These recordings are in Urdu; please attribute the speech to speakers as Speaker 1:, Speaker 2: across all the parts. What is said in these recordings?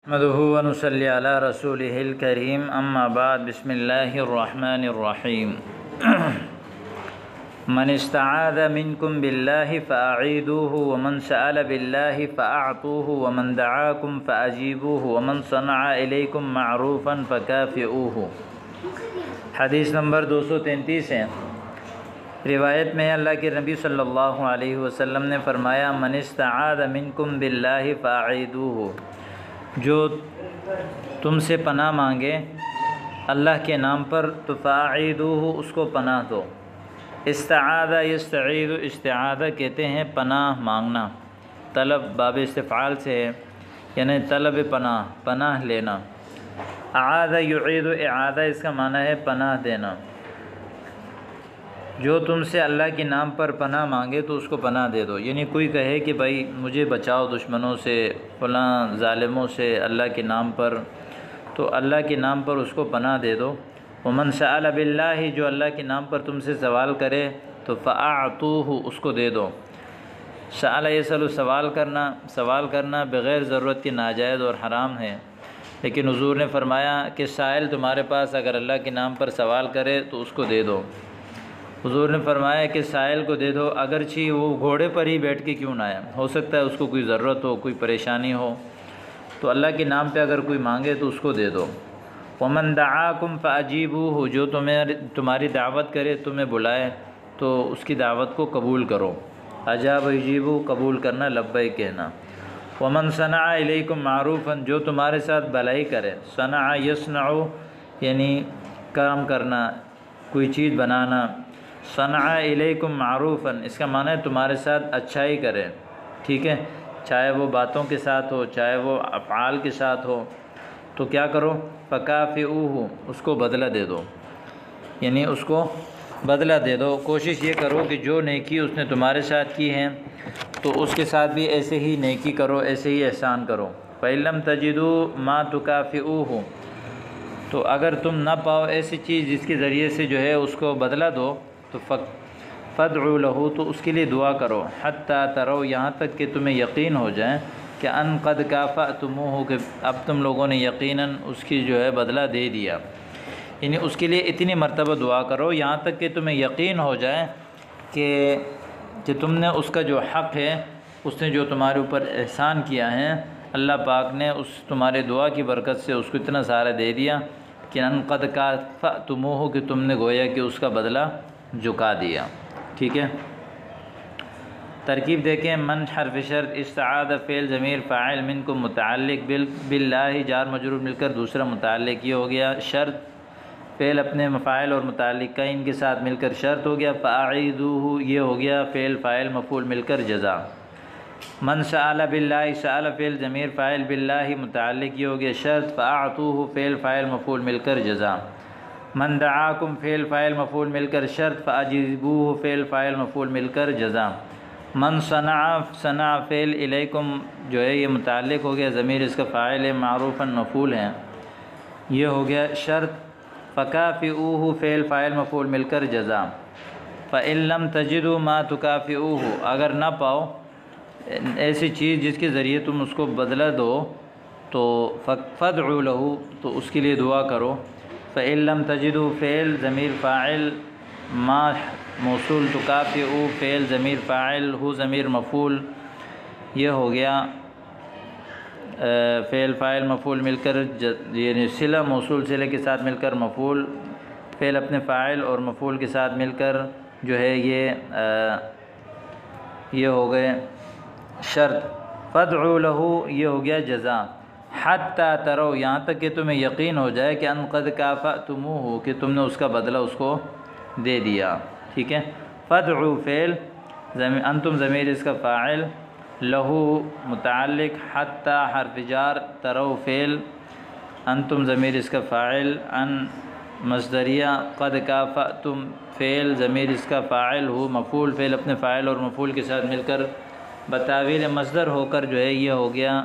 Speaker 1: نحمده ونصلي على رسوله الكريم اما بعد بسم الله الرحمن الرحيم من استعاذ منكم بالله فأعيذوه ومن سأل بالله فأعطوه ومن دعاكم فأجيبوه ومن صنع إليكم معروفا فكافئوه۔ حدیث نمبر 233 ہے۔ روایت میں اللہ کے نبی صلی اللہ علیہ وسلم نے فرمایا من استعاذ منکم باللہ فأعیذوہ، جو تم سے پناہ مانگے اللہ کے نام پر تو فأعیذوہ، اس کو پناہ دو۔ استعاذ یستعیذ، استعاذہ کہتے ہیں پناہ مانگنا، طلب باب استفعال سے ہے، یعنی طلب پناہ، پناہ لینا۔ اعاذ یعیذ، اعاذہ اس کا معنی ہے پناہ دینا۔ جو تم سے اللہ کے نام پر پناہ مانگے تو اس کو پناہ دے دو، یعنی کوئی کہے کہ بھائی مجھے بچاؤ دشمنوں سے، فلاں ظالموں سے اللہ کے نام پر، تو اللہ کے نام پر اس کو پناہ دے دو۔ ومن سأل باللہ، جو اللہ کے نام پر تم سے سوال کرے تو فأعطوہ، اس کو دے دو۔ سأل یسأل، سوال کرنا بغیر ضرورت کے ناجائز اور حرام ہے، لیکن حضور نے فرمایا کہ سائل تمہارے پاس اگر اللہ کے نام پر سوال کرے تو اس کو دے دو۔ حضور نے فرمایا کہ سائل کو دے دو اگرچہ وہ گھوڑے پر ہی بیٹھ کے کیوں نہ آیا، ہو سکتا ہے اس کو کوئی ضرورت ہو، کوئی پریشانی ہو، تو اللہ کے نام پہ اگر کوئی مانگے تو اس کو دے دو۔ ومن دعاکم فاجیبوہ، جو تمہاری دعوت کرے، تمہیں بلائے تو اس کی دعوت کو قبول کرو۔ اجاب یجیبو، قبول کرنا، لبیک کہنا۔ ومن صنع الیکم معروفا، جو تمہارے ساتھ بھلائی کرے، صنع یصنع یعنی کام کرنا، کوئی چیز بنانا۔ صنع الیکم معروفا، اس کا معنی ہے تمہارے ساتھ اچھائی کرے، ٹھیک ہے، چاہے وہ باتوں کے ساتھ ہو، چاہے وہ افعال کے ساتھ ہو، تو کیا کرو، فکافئوہ، اس کو بدلہ دے دو، یعنی اس کو بدلہ دے دو۔ کوشش یہ کرو کہ جو نیکی اس نے تمہارے ساتھ کی ہیں تو اس کے ساتھ بھی ایسے ہی نیکی کرو، ایسے ہی احسان کرو۔ فإن لم تجدوا ما تکافئوہ، تو اگر تم نہ پاؤ ایسی چیز جس کے ذریعے سے جو ہے اس کو بدلہ دو تو فادعوا لہ، تو اس کے لیے دعا کرو، حتی تروا، یہاں تک کہ تمہیں یقین ہو جائے کہ ان قد کافأتموہ، کہ اب تم لوگوں نے یقیناً اس کی جو ہے بدلہ دے دیا، یعنی اس کے لیے اتنی مرتبہ دعا کرو یہاں تک کہ تمہیں یقین ہو جائے کہ تم نے اس کا جو حق ہے، اس نے جو تمہارے اوپر احسان کیا ہے، اللہ پاک نے اس تمہارے دعا کی برکت سے اس کو اتنا سارا دے دیا کہ ان قد کافأتموہ، کہ تم نے گویا کہ اس کا بدلہ چکا دیا، ٹھیک ہے۔ ترکیب دیکھیں، من حرف شرط، استعاذ فعل ضمیر فاعل منکم متعلق باللہ جار مجرور مل کر دوسرا متعلق یہ ہو گیا، شرط فعل اپنے مفاعل اور متعلق کا ان کے ساتھ مل کر شرط ہو گیا، فاعیذوہ یہ ہو گیا فعل فاعل مفعول مل کر جزا۔ من سأل باللہ، سأل فعل ضمیر فاعل باللہ متعلق یہ ہو گیا شرط، فاعطوہ فعل فاعل مفعول مل کر جزا۔ من دعاکم فعل فاعل مفعول مل کر شرط، فاجیبوہ فعل فاعل مفعول مل کر جزا۔ من صنع فعل الیکم جو ہے یہ متعلق ہو گیا، ضمیر اس کا فاعل ہے، معروفا مفعول ہے، یہ ہو گیا شرط۔ فکافئوہ فعل فاعل مفعول مل کر جزا۔ فإن لم تجدوا ما تکافئوہ، اگر نہ پاؤ ایسی چیز جس کے ذریعے تم اس کو بدلہ دو تو فادعوا لہ، تو اس کے لیے دعا کرو۔ فإن لم تجدوا فعل ضمیر فاعل، ما موصول، تکافئوا فعل ضمیر فاعل، ہو ضمیر مفعول، یہ ہو گیا فعل فاعل مفعول مل کر یعنی صلہ موصول صلہ کے ساتھ مل کر مفعول، فعل اپنے فاعل اور مفعول کے ساتھ مل کر جو ہے یہ ہو گئے شرط۔ فادعوا لہ یہ ہو گیا جزا۔ حتی تروا، یہاں تک کہ تمہیں یقین ہو جائے کہ ان قد کافأتموہ، کہ تم نے اس کا بدلہ اس کو دے دیا، ٹھیک ہے۔ فادعوا فعل انتم ضمیر اس کا فاعل، لہو متعلق، حتی حرف جار، تروا فعل انتم ضمیر اس کا فاعل، ان مصدریہ، قد کافأتم فعل ضمیر اس کا فاعل، ہو مفعول، فعل اپنے فاعل اور مفعول کے ساتھ مل کر بتاویل مصدر ہو کر جو ہے یہ ہو گیا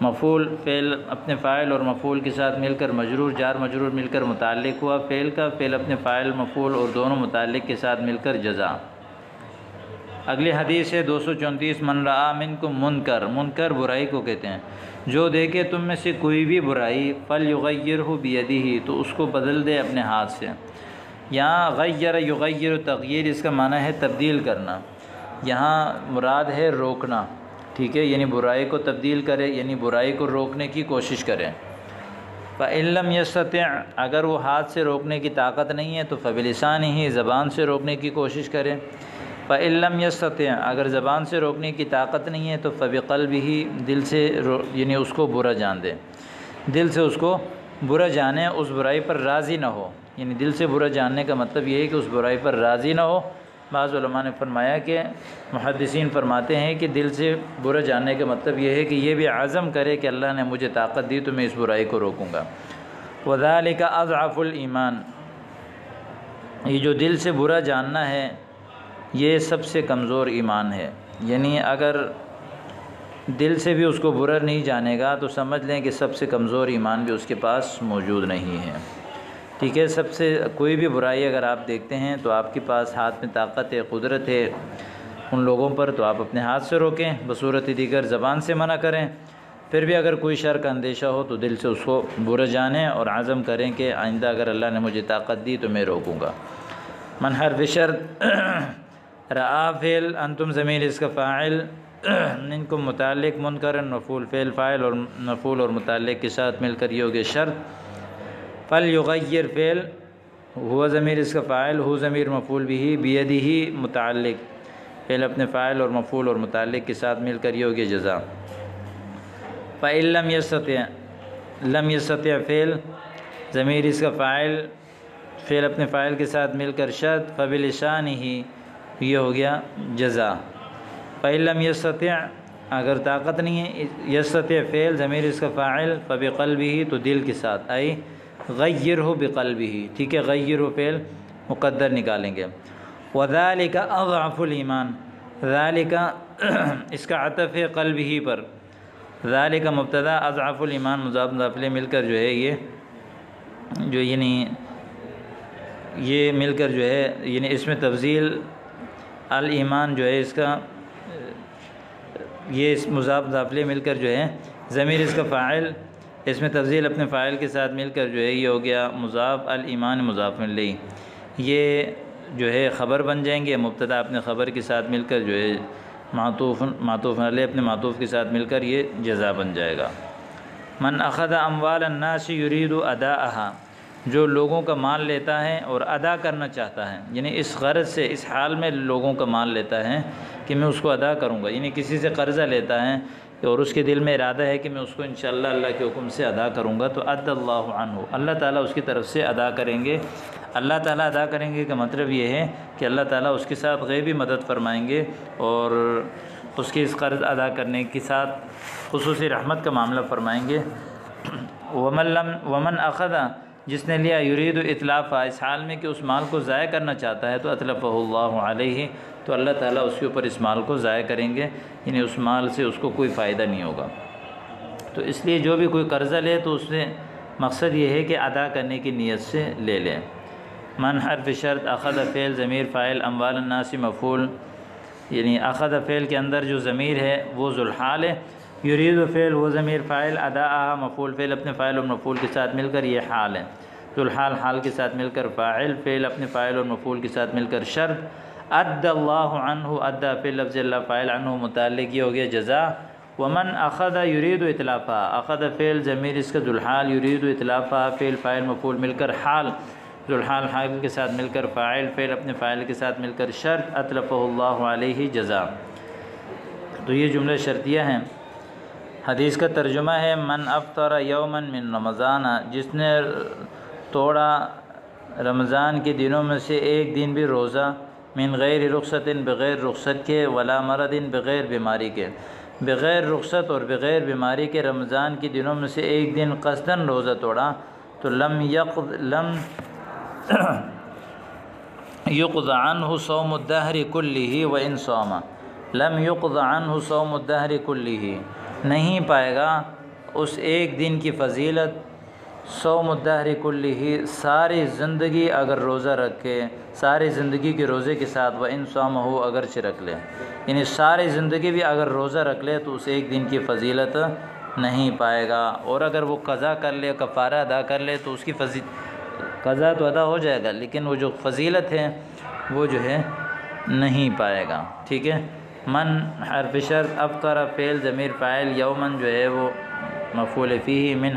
Speaker 1: مفعول، فعل اپنے فاعل اور مفعول کے ساتھ مل کر مجرور، جار مجرور مل کر متعلق ہوا فعل کا، فعل اپنے فاعل مفعول اور دونوں متعلق کے ساتھ مل کر جزا۔ اگلی حدیث ہے 234، من رآ منکم منکر برائی کو کہتے ہیں، جو دیکھے تم میں سے کوئی بھی برائی فلیغیرہ بیدہ، تو اس کو بدل دے اپنے ہاتھ سے۔ یہاں غیر یغیر تغییر اس کا معنی ہے تبدیل کرنا، یہاں مراد ہے روکنا، ٹھیک ہے، یعنی برائی کو تبدیل کرے، یعنی برائی کو روکنے کی کوشش کرے۔ فإن لم يستطع، اگر وہ ہاتھ سے روکنے کی طاقت نہیں ہے تو فبلسانہ، زبان سے روکنے کی کوشش کرے۔ فإن لم يستطع، اگر زبان سے روکنے کی طاقت نہیں ہے تو فبقلبہ، دل سے یعنی اس کو برا جان دے، دل سے اس کو برا جانے، اس برائی پر راضی نہ ہو، یعنی دل سے برا جاننے کا مطلب یہ ہے کہ اس برائی پر راضی نہ ہو۔ بعض علماء نے فرمایا کہ محدثین فرماتے ہیں کہ دل سے برا جاننے کا مطلب یہ ہے کہ یہ بھی عزم کرے کہ اللہ نے مجھے طاقت دی تو میں اس برائی کو روکوں گا۔ وذالک اضعف الایمان، یہ جو دل سے برا جاننا ہے یہ سب سے کمزور ایمان ہے، یعنی اگر دل سے بھی اس کو برا نہیں جانے گا تو سمجھ لیں کہ سب سے کمزور ایمان بھی اس کے پاس موجود نہیں ہے، ٹھیک ہے۔ سب سے کوئی بھی برائی اگر آپ دیکھتے ہیں تو آپ کے پاس ہاتھ میں طاقت ہے، قدرت ہے ان لوگوں پر، تو آپ اپنے ہاتھ سے روکیں، بصورت دیگر زبان سے منع کریں۔ پھر بھی اگر کوئی شر کا اندیشہ ہو تو دل سے اس کو برا جانیں اور عزم کریں کہ آئندہ اگر اللہ نے مجھے طاقت دی تو میں روکوں گا۔ من حرف شرط رآ فعل، انتم ضمیر اس کا فاعل، منکم متعلق، منکر مفعول، فعل فاعل اور مفعول اور متعلق کے ساتھ مل کر یہ ہو گیا شرط۔ فلیغیر فعل، ہوا ضمیر اس کا فاعل، ہو ضمیر مفعول بھی، بیدہ متعلق، فعل اپنے فاعل اور مفعول اور متعلق کے ساتھ مل کر یہ ہو گیا جزا۔ فإن لم يستطع، لم يستطع فعل ضمیر اس کا فاعل، فعل اپنے فاعل کے ساتھ مل کر شرط، فبلسانہ یہ ہو گیا جزا۔ فإن لم يستطع، اگر طاقت نہیں ہے، یستطع فعل ضمیر اس کا فاعل، فبقلبہ تو دل کے ساتھ، ای غیرہ بقلبہ، ٹھیک ہے، غیرہ فعل مقدر نکالیں گے۔ وذالک اضعف الایمان، ذالک اس کا عطف ہے قلبہ پر، ذالک مبتدا، اضعف الایمان مضاف مضاف الیہ مل کر جو ہے یہ جو یعنی یہ مل کر جو ہے یعنی اس میں تفضیل الایمان جو ہے اس کا یہ اس مضاف مضاف الیہ مل کر جو ہے ضمیر اس کا فاعل، اس میں تفضیل اپنے فاعل کے ساتھ مل کر جو ہے یہ ہو گیا مضاف، الایمان مضاف الیہ، یہ جو ہے خبر بن جائیں گے، مبتدا اپنے خبر کے ساتھ مل کر جو ہے معطوف علیہ اپنے معطوف کے ساتھ مل کر یہ جزا بن جائے گا۔ من اخذ اموال الناس یرید اداءها، جو لوگوں کا مال لیتا ہے اور ادا کرنا چاہتا ہے، یعنی اس غرض سے، اس حال میں لوگوں کا مال لیتا ہے کہ میں اس کو ادا کروں گا، یعنی کسی سے قرضہ لیتا ہے اور اس کے دل میں ارادہ ہے کہ میں اس کو انشاءاللہ اللہ کے حکم سے ادا کروں گا، تو ادى اللہ عنہ، اللہ تعالیٰ اس کی طرف سے ادا کریں گے۔ اللہ تعالیٰ ادا کریں گے کا مطلب یہ ہے کہ اللہ تعالیٰ اس کے ساتھ غیبی مدد فرمائیں گے اور اس کے اس قرض ادا کرنے کے ساتھ خصوصی رحمت کا معاملہ فرمائیں گے۔ ومن اخذ، جس نے لیا، یرید اتلافا، اس حال میں کہ اس مال کو ضائع کرنا چاہتا ہے، تو اتلفہ اللہ علیہ، تو اللہ تعالیٰ اس کے اوپر اس مال کو ضائع کریں گے، یعنی اس مال سے اس کو کوئی فائدہ نہیں ہوگا۔ تو اس لیے جو بھی کوئی قرضہ لے تو اس سے مقصد یہ ہے کہ ادا کرنے کی نیت سے لے لے۔ من حرف شرط، اخذ فعل ضمیر فاعل، اموال الناس مفعول، یعنی اخذ فعل کے اندر جو ضمیر ہے وہ ذوالحال ہے، یرید فعل وہ ضمیر فاعل، اداء مفعول، فعل اپنے فاعل اور مفعول کے ساتھ مل کر یہ حال ہے، ذوالحال حال کے ساتھ مل کر فاعل، فعل اپنے فاعل اور مفعول کے ساتھ مل کر شرط، ادى اللہ عنہ، ادى فعل لفظ اللہ فاعل، عنہ متعلق، یہ ہو گیا جزا۔ ومن اخذ یرید اتلافا، اخذ فعل ضمیر اس کا ذوالحال، یرید اتلافا فعل فاعل مفعول مل کر حال، ذوالحال حال کے ساتھ مل کر فاعل، فعل اپنے فاعل کے ساتھ مل کر شرط، اتلفہ اللہ علیہ جزا۔ تو یہ جملہ شرطیہ ہیں۔ حدیث کا ترجمہ ہے من افطر یوما من رمضان، جس نے توڑا رمضان کے دنوں میں سے ایک دن بھی روزہ، من غیر رخصت، بغیر رخصت کے، ولا مرض، بغیر بیماری کے، بغیر رخصت اور بغیر بیماری کے رمضان کے دنوں میں سے ایک دن قصداً روزہ توڑا، تو لم يقض عنه صوم الدهر كله وان صام، لم يقض عنه صوم الدهر كله، نہیں پائے گا اس ایک دن کی فضیلت صوم الدہر کلہ، ساری زندگی اگر روزہ رکھے، ساری زندگی کے روزے کے ساتھ، وَإِن صَامَهُ اگرچہ رکھ لے، یعنی ساری زندگی بھی اگر روزہ رکھ لے تو اس ایک دن کی فضیلت نہیں پائے گا، اور اگر وہ قضا کر لے، کفارہ ادا کر لے تو اس کی قضا تو ادا ہو جائے گا، لیکن وہ جو فضیلت ہے وہ جو ہے نہیں پائے گا، ٹھیک ہے۔ من حرف شرط، افطر فعل ضمیر فاعل، یومن جو ہے وہ مفعول فیہ، من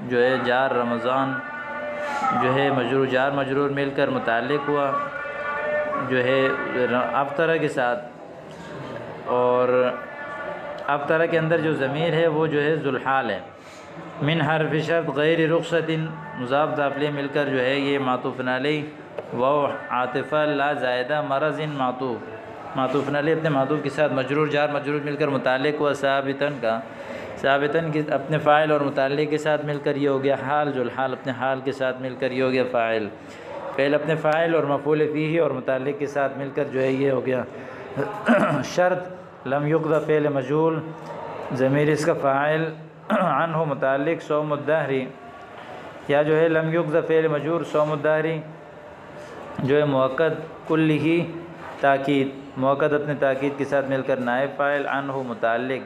Speaker 1: جو ہے جار رمضان جو ہے مجرور، جار مجرور مل کر متعلق ہوا جو ہے افطرہ کے ساتھ، اور افطرہ کے اندر جو ضمیر ہے وہ جو ہے ذوالحال ہے۔ من حرف شرط غیر رخصت، مضاف داخلے مل کر جو ہے یہ معطوف علیہ، واو عاطفہ لا زائدہ، مرض معطوف علیہ اپنے معطوف کے ساتھ مجرور، جار مجرور مل کر متعلق ہوا، ثابتن کا ثابتن کی اپنے فاعل اور متعلق کے ساتھ مل کر یہ ہو گیا حال، ذوالحال اپنے حال کے ساتھ مل کر یہ ہو گیا فاعل، فعل اپنے فاعل اور مفعول فیہ اور متعلق کے ساتھ مل کر جو ہے یہ ہو گیا شرط۔ لم یقضى فعل مجهول، ضمیر اس کا فاعل، عنہ متعلق، صوم الدہر، یا جو ہے لم یقضى فعل مجهول صوم الدہر جو ہے مؤکد، کل ہی تاکید، مؤکد اپنے تاکید کے ساتھ مل کر نائب فاعل، عنہ متعلق،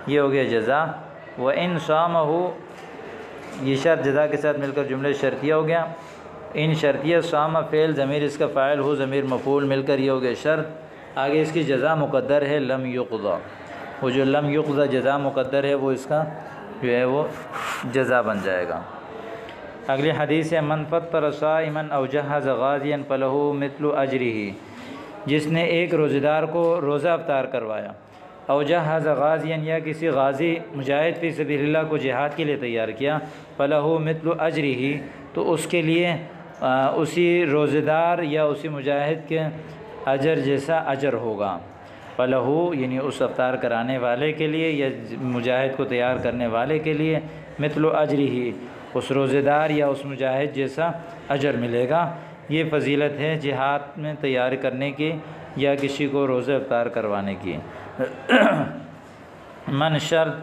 Speaker 1: یہ ہو گیا جزا۔ وَإِن صَامَهُ، یہ شرط جزا کے ساتھ مل کر جملہ شرطیہ ہو گیا، ان شرطیہ، صام فعل ضمیر اس کا فاعل، ہو ضمیر مفعول مل کر یہ ہو گیا شرط۔ آگے اس کی جزا مقدر ہے لم یقضى، وہ جو لم یقضى جزا مقدر ہے وہ اس کا جو ہے وہ جزا بن جائے گا۔ اگلی حدیث ہے من فطر صائما او جہز غازیا فلہ مثل اجرہ، جس نے ایک روزہ دار کو روزہ افطار کروایا، او جہز غازیا یا کسی غازی مجاہد فی سبیل اللہ کو جہاد کے لیے تیار کیا، فلہ مثل اجرہ، تو اس کے لیے اسی روزہ دار یا اسی مجاہد کے اجر جیسا اجر ہوگا۔ فلہ یعنی اس افطار کرانے والے کے لیے یا مجاہد کو تیار کرنے والے کے لیے، مثل اجرہ، اس روزہ دار یا اس مجاہد جیسا اجر ملے گا۔ یہ فضیلت ہے جہاد میں تیار کرنے کی یا کسی کو روزہ افطار کروانے کی۔ من شرط،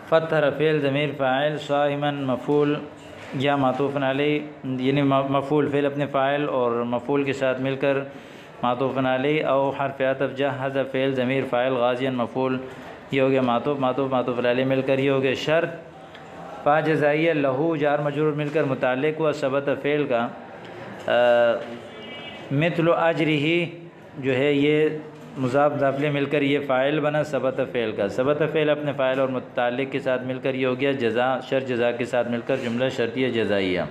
Speaker 1: فطر فعل ضمیر فاعل، صائما مفعول یا معطوف علیہ، یعنی مفعول فعل اپنے فاعل اور مفعول کے ساتھ مل کر معطوف علیہ، او حرف عطف، جہز فعل ضمیر فاعل، غازیا مفعول، یہ ہو گیا معطوف علیہ مل کر یہ ہو گیا شرط۔ فا جزائیہ، لہو جار مجرور مل کر متعلق ہوا، ثبت فعل کا، مثل اجرہ جو ہے یہ مضاف داخلے مل کر یہ فاعل بنا ثبت فعل کا، ثبت فعل اپنے فاعل اور متعلق کے ساتھ مل کر یہ ہو گیا جزا، شرط جزا کے ساتھ مل کر جملہ شرطیہ جزائیہ۔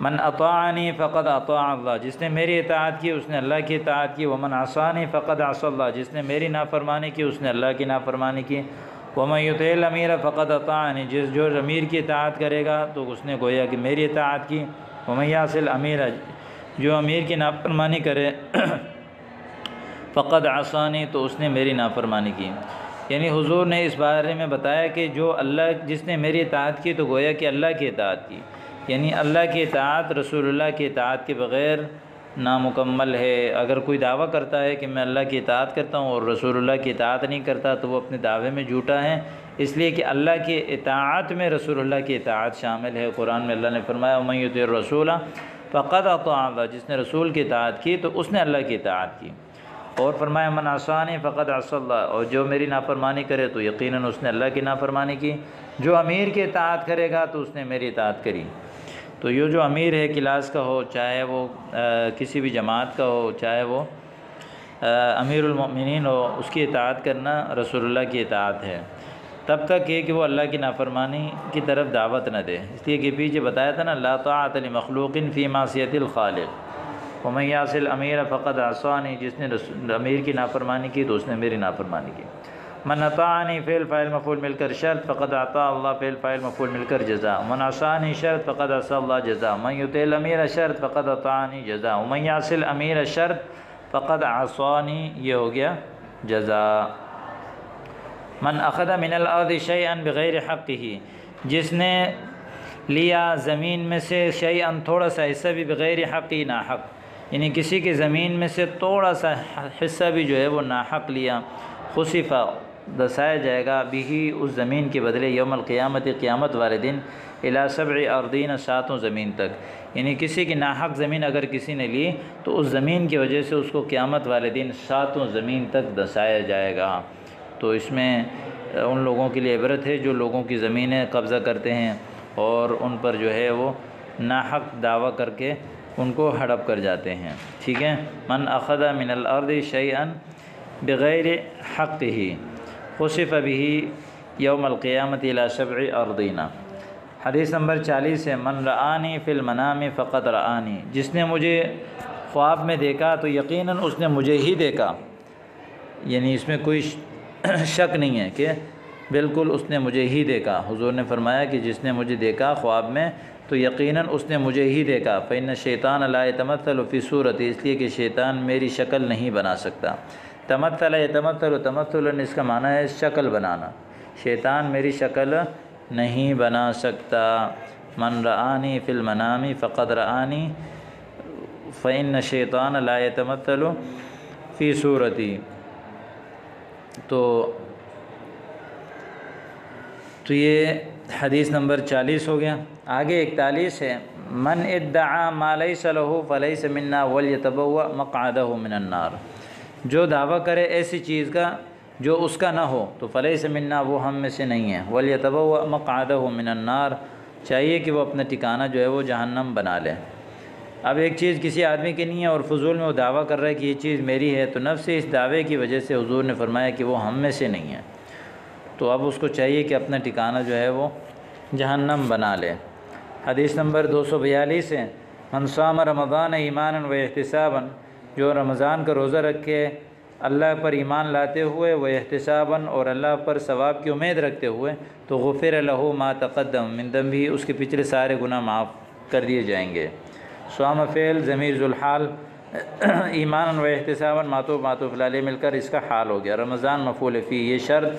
Speaker 1: من اطاعنی فقد اطاع اللہ، جس نے میری اطاعت کی اس نے اللہ کی اطاعت کی، ومن عصانی فقد عصى اللہ، جس نے میری نافرمانی کی اس نے اللہ کی نافرمانی کی، ومن یطع الامیر فقد اطاعنی، جو امیر کی اطاعت کرے گا تو اس نے گویا کہ میری اطاعت کی، ومن یعص الامیر، جو امیر کی نافرمانی کرے، فقد عصانی، تو اس نے میری نافرمانی کی۔ یعنی حضور نے اس بارے میں بتایا کہ جو اللہ، جس نے میری اطاعت کی تو گویا کہ اللہ کی اطاعت کی، یعنی اللہ کی اطاعت رسول اللہ کی اطاعت کے بغیر نامکمل ہے۔ اگر کوئی دعویٰ کرتا ہے کہ میں اللہ کی اطاعت کرتا ہوں اور رسول اللہ کی اطاعت نہیں کرتا تو وہ اپنے دعوے میں جھوٹا ہے، اس لیے کہ اللہ کی اطاعت میں رسول اللہ کی اطاعت شامل ہے۔ قرآن میں اللہ نے فرمایا وَمَن یُطِعِ الرَّسُولَ فَقَدْ أَطَاعَ اللَّهَ، جس نے رسول کی اطاعت کی تو اس نے اللہ کی اطاعت کی، اور فرمایا من عصانی فقد عصى اللہ، اور جو میری نافرمانی کرے تو یقیناً اس نے اللہ کی نافرمانی کی۔ جو امیر کی اطاعت کرے گا تو اس نے میری اطاعت کری۔ تو یہ جو امیر ہے کلاس کا ہو، چاہے وہ کسی بھی جماعت کا ہو، چاہے وہ امیر المؤمنین ہو، اس کی اطاعت کرنا رسول اللہ کی اطاعت ہے، تب تک یہ کہ وہ اللہ کی نافرمانی کی طرف دعوت نہ دے۔ اس لیے کہ پیچھے بتایا تھا نا لا طاعۃ لمخلوق فی معصیۃ الخالق، ومن یعص الامیر فقد عصانی، جس نے امیر کی نافرمانی کی تو اس نے میری نافرمانی کی۔ من اطاعنی فعل فاعل مفعول مل کر شرط، فقد اطاع اللہ فعل فاعل مفعول مل کر جزا، من عصانی شرط فقد عصى اللہ جزا، من یطع الامیر شرط فقد اطاعنی جزا، ومن یعص الامیر شرط فقد عصانی، یہ ہو گیا جزا۔ من اخذ من الارض شیئا بغیر حقہ، جس نے لیا زمین میں سے شیئا تھوڑا سا حصہ بھی بغیر حقی، ناحق، یعنی کسی کی زمین میں سے تھوڑا سا حصہ بھی جو ہے وہ ناحق لیا، خسفہ دسایا جائے گا بھی اس زمین کے بدلے یوم القیامت قیامت والے دن الی 7 اراضین 7 زمین تک، یعنی کسی کی ناحق زمین اگر کسی نے لی تو اس زمین کی وجہ سے اس کو قیامت والے دن 7 زمین تک دسایا جائے گا۔ تو اس میں ان لوگوں کے لیے عبرت ہے جو لوگوں کی زمینیں قبضہ کرتے ہیں اور ان پر جو ہے وہ ناحق دعویٰ کر کے ان کو ہڑپ کر جاتے ہیں، ٹھیک ہے۔ من اخذ من الارض شیئا بغیر حقہ خسف به یوم القیامت الی 7 اراضین۔ حدیث نمبر 40 ہے، من رآنی فی المنام فقد رآنی، جس نے مجھے خواب میں دیکھا تو یقیناً اس نے مجھے ہی دیکھا، یعنی اس میں کوئی شک نہیں ہے کہ بالکل اس نے مجھے ہی دیکھا۔ حضور نے فرمایا کہ جس نے مجھے دیکھا خواب میں تو یقیناً اس نے مجھے ہی دیکھا۔ فإن الشیطان لا يتمثل فی صورتی، اس لیے کہ شیطان میری شکل نہیں بنا سکتا۔ تمثل یتمثل تمثلا، اس کا معنی ہے شکل بنانا، شیطان میری شکل نہیں بنا سکتا۔ من رآنی فی المنام فقد رآنی فإن الشیطان لا يتمثل فی صورتی۔ تو یہ حدیث نمبر 40 ہو گیا۔ آگے 41 ہے، من ادعا ما لیس له فلیس منا ولیتبوأ مقعدہ من النار، جو دعویٰ کرے ایسی چیز کا جو اس کا نہ ہو تو فلیس منا، وہ ہم میں سے نہیں ہے۔ ولیتبوأ مقعدہ من النار، چاہیے کہ وہ اپنا ٹھکانہ جو ہے وہ جہنم بنا لے۔ اب ایک چیز کسی آدمی کی نہیں ہے اور فضول میں وہ دعویٰ کر رہا ہے کہ یہ چیز میری ہے، تو نفس اس دعوے کی وجہ سے حضور نے فرمایا کہ وہ ہم میں سے نہیں ہے، تو اب اس کو چاہیے کہ اپنا ٹھکانہ جو ہے وہ جہنم بنا لے۔ حدیث نمبر 242 ہے، من صام رمضان ایمانا و احتسابا، جو رمضان کا روزہ رکھے اللہ پر ایمان لاتے ہوئے، و احتسابا، اور اللہ پر ثواب کی امید رکھتے ہوئے، تو غفر له ما تقدم من ذنبہ، اس کے پچھلے سارے گناہ معاف کر دیے جائیں گے۔ صام فعل ضمیر ذوالحال، ایمانا و احتسابا معطوف علیہ مل کر اس کا حال ہو گیا۔ رمضان مفعول فی، یہ شرط،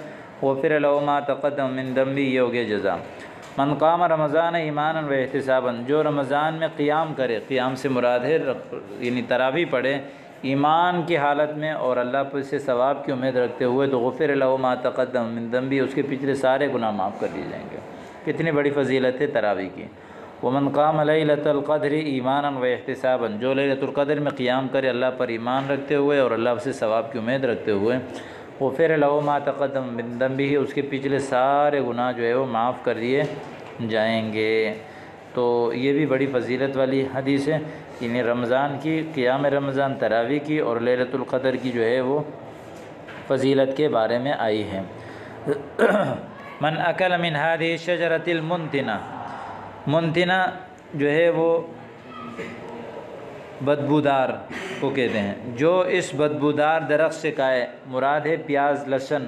Speaker 1: غفر له ما تقدم من ذنبہ، یہ ہو گیا جزا۔ من قام رمضان ایمانا و احتسابا، جو رمضان میں قیام کرے، قیام سے مراد ہے یعنی تراویح پڑھے ایمان کی حالت میں اور اللہ پر سے ثواب کی امید رکھتے ہوئے، تو غفر له ما تقدم من ذنبہ، اس کے پچھلے سارے گناہ معاف کر دیے جائیں گے۔ کتنی بڑی فضیلت ہے تراویح کی۔ ومن قام لیلۃ القدر ایمانا و احتسابا، جو لیلۃ القدر میں قیام کرے اللہ پر ایمان رکھتے ہوئے اور اللہ سے ثواب کی امید رکھتے ہوئے، غفر له ما تقدم من ذنبہ، اس کے پچھلے سارے گناہ جو ہے وہ معاف کر دیے جائیں گے۔ تو یہ بھی بڑی فضیلت والی حدیث ہے، یعنی رمضان کی، قیام رمضان، تراویح کی اور لیلۃ القدر کی جو ہے وہ فضیلت کے بارے میں آئی ہے۔ من اکل من هذه الشجرة المنتنہ، منتنہ جو ہے وہ بدبودار کو کہتے ہیں، جو اس بدبودار درخت سے کھائے، مراد ہے پیاز، لہسن،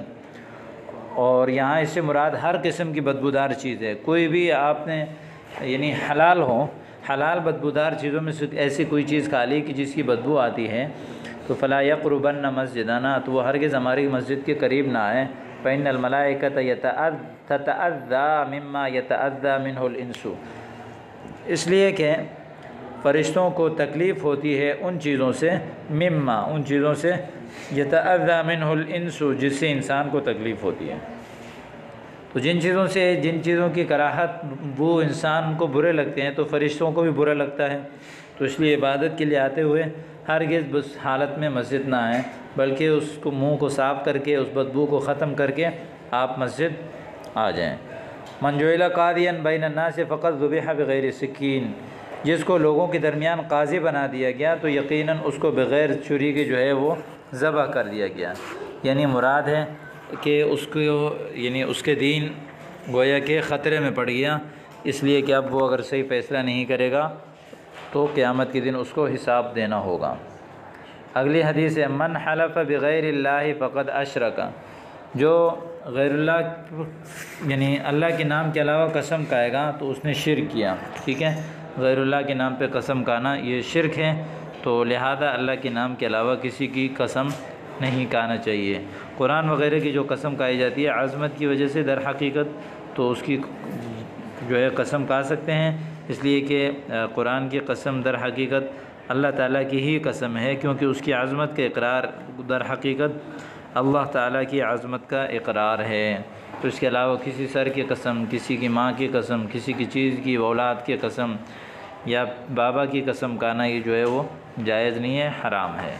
Speaker 1: اور یہاں اس سے مراد ہر قسم کی بدبودار چیز ہے۔ کوئی بھی آپ نے یعنی حلال ہو، حلال بدبودار چیزوں میں سے ایسی کوئی چیز کھا لی کہ جس کی بدبو آتی ہے، تو فلا یقربن مسجدنا، تو وہ ہرگز ہماری مسجد کے قریب نہ آئے۔ فإن الملائکۃ تتأذی مما یتأذی منہ الانس، اس لیے کہ فرشتوں کو تکلیف ہوتی ہے ان چیزوں سے، مما، ان چیزوں سے، یتأذی منہ الانس، جس سے انسان کو تکلیف ہوتی ہے۔ تو جن چیزوں کی کراہت وہ انسان کو برے لگتے ہیں تو فرشتوں کو بھی برا لگتا ہے، تو اس لیے عبادت کے لیے آتے ہوئے ہرگز بس حالت میں مسجد نہ آئیں، بلکہ اس کو منہ کو صاف کر کے، اس بدبو کو ختم کر کے آپ مسجد آ جائیں۔ من جعل قاضیا بین الناس فقد ذبح بغیر سکین، جس کو لوگوں کے درمیان قاضی بنا دیا گیا تو یقیناً اس کو بغیر چھری کے جو ہے وہ ذبح کر دیا گیا، یعنی مراد ہے کہ اس کو یعنی اس کے دین گویا کہ خطرے میں پڑ گیا، اس لیے کہ اب وہ اگر صحیح فیصلہ نہیں کرے گا تو قیامت کے دن اس کو حساب دینا ہوگا۔ اگلی حدیث ہے، من حلف بغیر اللہ فقد اشرک، جو غیر اللہ یعنی اللہ کے نام کے علاوہ قسم کھائے گا تو اس نے شرک کیا، ٹھیک ہے، غیر اللہ کے نام پہ قسم کھانا یہ شرک ہے، تو لہذا اللہ کے نام کے علاوہ کسی کی قسم نہیں کھانا چاہیے۔ قرآن وغیرہ کی جو قسم کھائی جاتی ہے عظمت کی وجہ سے در حقیقت تو اس کی جو ہے قسم کھا سکتے ہیں، اس لیے کہ قرآن کی قسم در حقیقت اللہ تعالیٰ کی ہی قسم ہے، کیونکہ اس کی عظمت کا اقرار در حقیقت اللہ تعالیٰ کی عظمت کا اقرار ہے۔ تو اس کے علاوہ کسی سر کی قسم، کسی کی ماں کی قسم، کسی کی چیز کی، اولاد کی قسم یا بابا کی قسم کھانا یہ جو ہے وہ جائز نہیں ہے، حرام ہے۔